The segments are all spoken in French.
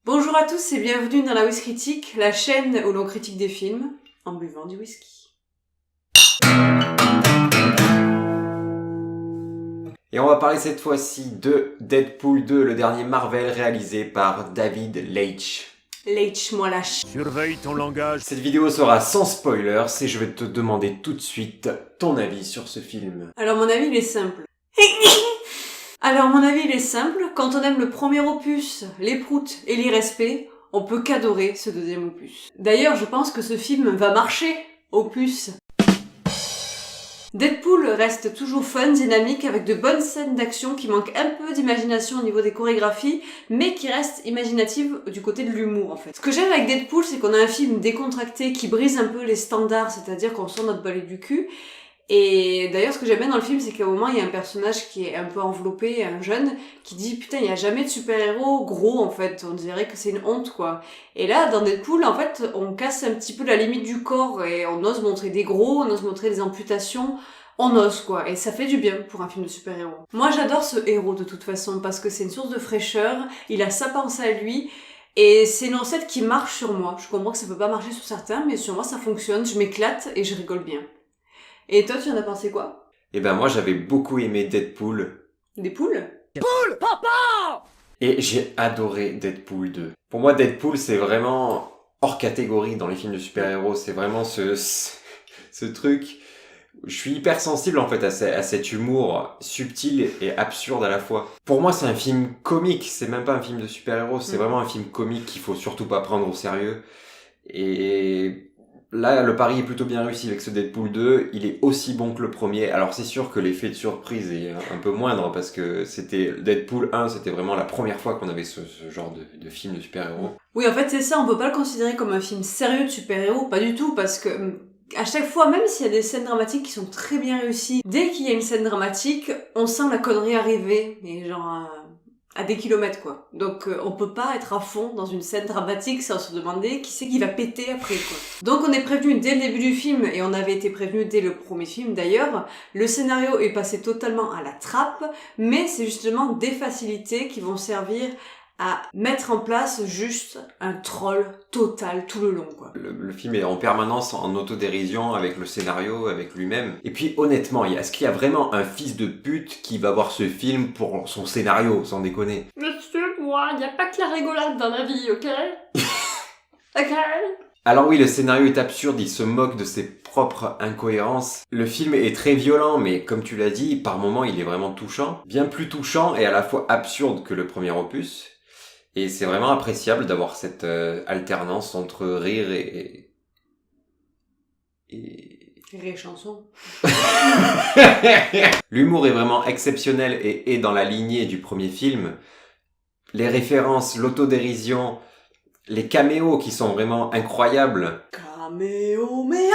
Bonjour à tous et bienvenue dans la Whiz Critique, la chaîne où l'on critique des films en buvant du whisky. Et on va parler cette fois-ci de Deadpool 2, le dernier Marvel réalisé par David Leitch. Leitch, moi lâche. Surveille ton langage. Cette vidéo sera sans spoilers et je vais te demander tout de suite ton avis sur ce film. Alors mon avis il est simple. Quand on aime le premier opus, les proutes et l'irrespect, on peut qu'adorer ce deuxième opus. D'ailleurs, je pense que ce film va marcher, opus. Deadpool reste toujours fun, dynamique, avec de bonnes scènes d'action qui manquent un peu d'imagination au niveau des chorégraphies, mais qui restent imaginatives du côté de l'humour en fait. Ce que j'aime avec Deadpool, c'est qu'on a un film décontracté qui brise un peu les standards, c'est-à-dire qu'on sort notre balai du cul. Et d'ailleurs, ce que j'aime bien dans le film, c'est qu'à un moment, il y a un personnage qui est un peu enveloppé, un jeune, qui dit « Putain, il y a jamais de super-héros gros, en fait. On dirait que c'est une honte, quoi. » Et là, dans Deadpool, en fait, on casse un petit peu la limite du corps et on ose montrer des gros, on ose montrer des amputations. On ose, quoi. Et ça fait du bien pour un film de super-héros. Moi, j'adore ce héros, de toute façon, parce que c'est une source de fraîcheur, il a sa pensée à lui, et c'est une recette qui marche sur moi. Je comprends que ça peut pas marcher sur certains, mais sur moi, ça fonctionne, je m'éclate et je rigole bien. Et toi, tu en as pensé quoi? Et ben moi j'avais beaucoup aimé Deadpool. Des poules? Poule, papa! Et j'ai adoré Deadpool 2. Pour moi Deadpool c'est vraiment hors catégorie dans les films de super-héros. C'est vraiment ce truc... Je suis hyper sensible en fait à cet humour subtil et absurde à la fois. Pour moi c'est un film comique, c'est même pas un film de super-héros, c'est vraiment un film comique qu'il faut surtout pas prendre au sérieux. Et là le pari est plutôt bien réussi avec ce Deadpool 2, il est aussi bon que le premier. Alors c'est sûr que l'effet de surprise est un peu moindre parce que c'était Deadpool 1, c'était vraiment la première fois qu'on avait ce genre de film de super-héros. Oui, en fait, c'est ça, on peut pas le considérer comme un film sérieux de super-héros, pas du tout, parce que à chaque fois, même s'il y a des scènes dramatiques qui sont très bien réussies, dès qu'il y a une scène dramatique, on sent la connerie arriver, et genre à des kilomètres, quoi. Donc on peut pas être à fond dans une scène dramatique sans se demander qui c'est qui va péter après, quoi. Donc on est prévenu dès le début du film, et on avait été prévenu dès le premier film d'ailleurs, le scénario est passé totalement à la trappe, mais c'est justement des facilités qui vont servir à mettre en place juste un troll total tout le long, quoi. Le film est en permanence en autodérision avec le scénario, avec lui-même. Et puis honnêtement, est-ce qu'il y a vraiment un fils de pute qui va voir ce film pour son scénario, sans déconner? Monsieur, moi, y a pas que la rigolade dans la vie, ok? Ok? Alors oui, le scénario est absurde, il se moque de ses propres incohérences. Le film est très violent, mais comme tu l'as dit, par moments il est vraiment touchant. Bien plus touchant et à la fois absurde que le premier opus. Et c'est vraiment appréciable d'avoir cette alternance entre rire et... Rire chanson. L'humour est vraiment exceptionnel et est dans la lignée du premier film. Les références, l'autodérision, les caméos qui sont vraiment incroyables. Caméo, mais...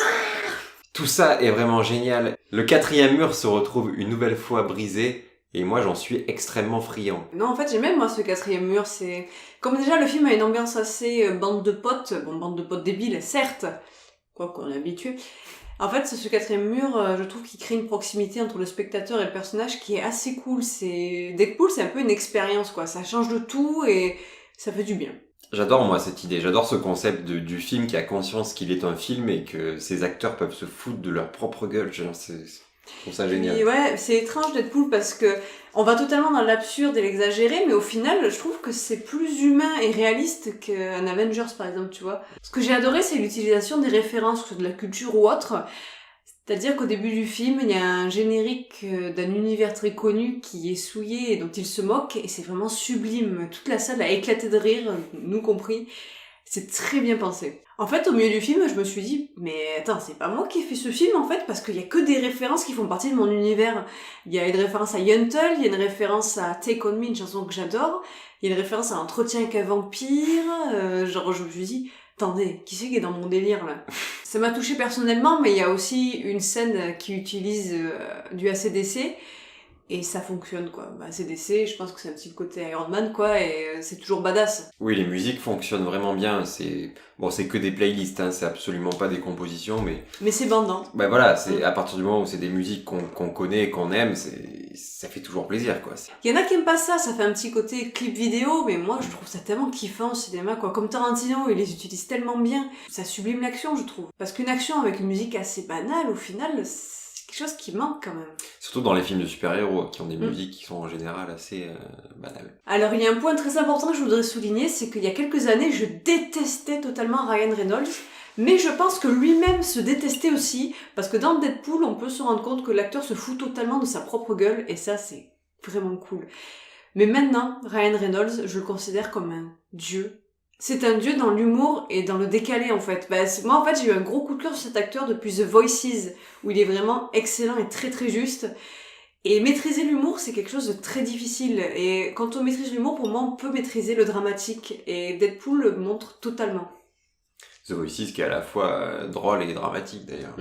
Tout ça est vraiment génial. Le quatrième mur se retrouve une nouvelle fois brisé. Et moi, j'en suis extrêmement friand. Non, en fait, j'aime même moi ce quatrième mur, c'est... Comme déjà, le film a une ambiance assez bande de potes débiles, certes, quoi qu'on est habitué. En fait, ce quatrième mur, je trouve qu'il crée une proximité entre le spectateur et le personnage qui est assez cool. Deadpool, c'est un peu une expérience, quoi. Ça change de tout et ça fait du bien. J'adore moi cette idée, j'adore ce concept du film qui a conscience qu'il est un film et que ses acteurs peuvent se foutre de leur propre gueule. Je trouve ça génial. Et ouais, c'est étrange Deadpool parce que on va totalement dans l'absurde et l'exagéré, mais au final, je trouve que c'est plus humain et réaliste qu'un Avengers par exemple, tu vois. Ce que j'ai adoré, c'est l'utilisation des références, que ce soit de la culture ou autre. C'est-à-dire qu'au début du film, il y a un générique d'un univers très connu qui est souillé et dont il se moque, et c'est vraiment sublime. Toute la salle a éclaté de rire, nous compris. C'est très bien pensé. En fait, au milieu du film, je me suis dit, mais attends, c'est pas moi qui ai fait ce film, en fait, parce qu'il y a que des références qui font partie de mon univers. Il y a une référence à Yentl, il y a une référence à Take On Me, une chanson que j'adore, il y a une référence à Entretien avec un vampire, genre, je me suis dit, attendez, qui c'est qui est dans mon délire, là? Ça m'a touché personnellement, mais il y a aussi une scène qui utilise du AC/DC, Et ça fonctionne, quoi. Bah, CDC, je pense que c'est un petit côté Iron Man, quoi, et c'est toujours badass. Oui, les musiques fonctionnent vraiment bien. C'est que des playlists, hein, c'est absolument pas des compositions, mais Mais c'est bandant. bah voilà, c'est à partir du moment où c'est des musiques qu'on connaît et qu'on aime, ça fait toujours plaisir, quoi. Il y en a qui aiment pas ça fait un petit côté clip vidéo, mais moi je trouve ça tellement kiffant au cinéma, quoi. Comme Tarantino, il les utilise tellement bien, ça sublime l'action, je trouve. Parce qu'une action avec une musique assez banale, au final, c'est quelque chose qui manque quand même. Surtout dans les films de super-héros, qui ont des musiques qui sont en général assez banales. Alors il y a un point très important que je voudrais souligner, c'est qu'il y a quelques années, je détestais totalement Ryan Reynolds, mais je pense que lui-même se détestait aussi, parce que dans Deadpool, on peut se rendre compte que l'acteur se fout totalement de sa propre gueule, et ça c'est vraiment cool. Mais maintenant, Ryan Reynolds, je le considère comme un dieu. C'est un dieu dans l'humour et dans le décalé en fait. Moi en fait j'ai eu un gros coup de cœur sur cet acteur depuis The Voices, où il est vraiment excellent et très très juste. Et maîtriser l'humour, c'est quelque chose de très difficile. Et quand on maîtrise l'humour, pour moi, on peut maîtriser le dramatique. Et Deadpool le montre totalement. The Voices qui est à la fois drôle et dramatique d'ailleurs.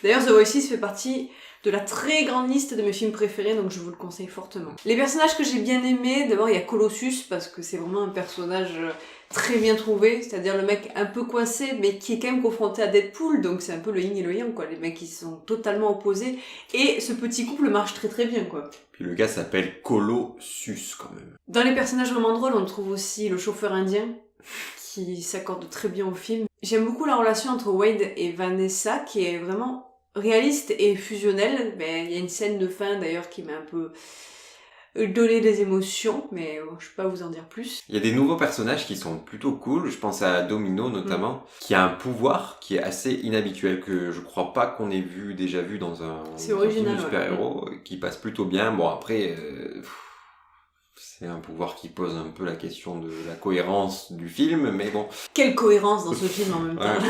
D'ailleurs, The Voices fait partie de la très grande liste de mes films préférés, donc je vous le conseille fortement. Les personnages que j'ai bien aimés, d'abord il y a Colossus, parce que c'est vraiment un personnage très bien trouvé, c'est-à-dire le mec un peu coincé, mais qui est quand même confronté à Deadpool, donc c'est un peu le yin et le yang, quoi, les mecs qui sont totalement opposés, et ce petit couple marche très très bien, quoi. Puis le gars s'appelle Colossus quand même. Dans les personnages vraiment drôles, on trouve aussi le chauffeur indien, qui s'accorde très bien au film. J'aime beaucoup la relation entre Wade et Vanessa, qui est vraiment réaliste et fusionnelle. Il y a une scène de fin d'ailleurs qui m'a un peu donné des émotions, mais je peux pas vous en dire plus. Il y a des nouveaux personnages qui sont plutôt cool, je pense à Domino notamment, qui a un pouvoir qui est assez inhabituel, que je crois pas qu'on ait déjà vu dans un film de super-héros, qui passe plutôt bien. Bon après... c'est un pouvoir qui pose un peu la question de la cohérence du film, mais bon. Quelle cohérence dans ce film en même temps. Ouais.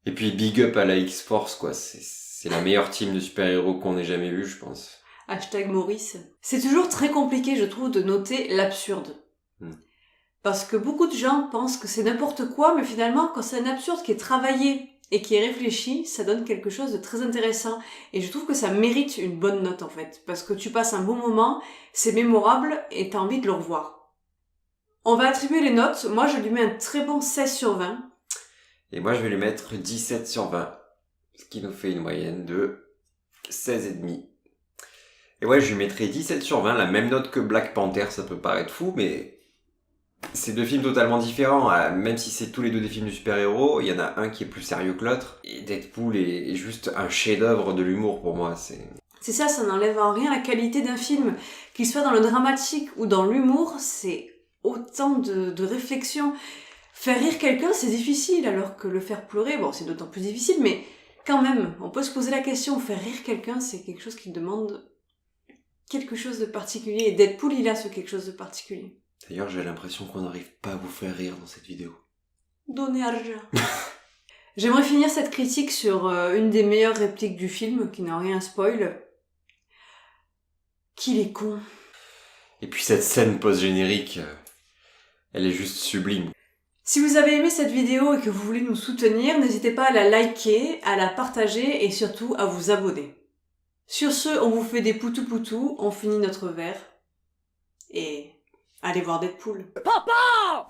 Et puis big up à la X-Force, quoi. C'est la meilleure team de super-héros qu'on ait jamais vu, je pense. Maurice. C'est toujours très compliqué, je trouve, de noter l'absurde. Parce que beaucoup de gens pensent que c'est n'importe quoi, mais finalement, quand c'est un absurde qui est travaillé et qui est réfléchi, ça donne quelque chose de très intéressant. Et je trouve que ça mérite une bonne note, en fait. Parce que tu passes un bon moment, c'est mémorable, et t'as envie de le revoir. On va attribuer les notes. Moi, je lui mets un très bon 16/20. Et moi, je vais lui mettre 17/20. Ce qui nous fait une moyenne de 16,5. Et ouais, je lui mettrai 17/20, la même note que Black Panther, ça peut paraître fou, mais... c'est deux films totalement différents, même si c'est tous les deux des films de super-héros, il y en a un qui est plus sérieux que l'autre, et Deadpool est juste un chef-d'œuvre de l'humour pour moi. C'est ça, ça n'enlève en rien la qualité d'un film. Qu'il soit dans le dramatique ou dans l'humour, c'est autant de réflexion. Faire rire quelqu'un, c'est difficile, alors que le faire pleurer, bon, c'est d'autant plus difficile, mais quand même, on peut se poser la question, faire rire quelqu'un, c'est quelque chose qui demande quelque chose de particulier, et Deadpool, il a ce quelque chose de particulier. D'ailleurs, j'ai l'impression qu'on n'arrive pas à vous faire rire dans cette vidéo. Donnez argent. J'aimerais finir cette critique sur une des meilleures répliques du film, qui n'a rien spoil. Qu'il est con. Et puis cette scène post-générique, elle est juste sublime. Si vous avez aimé cette vidéo et que vous voulez nous soutenir, n'hésitez pas à la liker, à la partager et surtout à vous abonner. Sur ce, on vous fait des poutou-poutou, on finit notre verre. Et... allez voir Deadpool. Papa!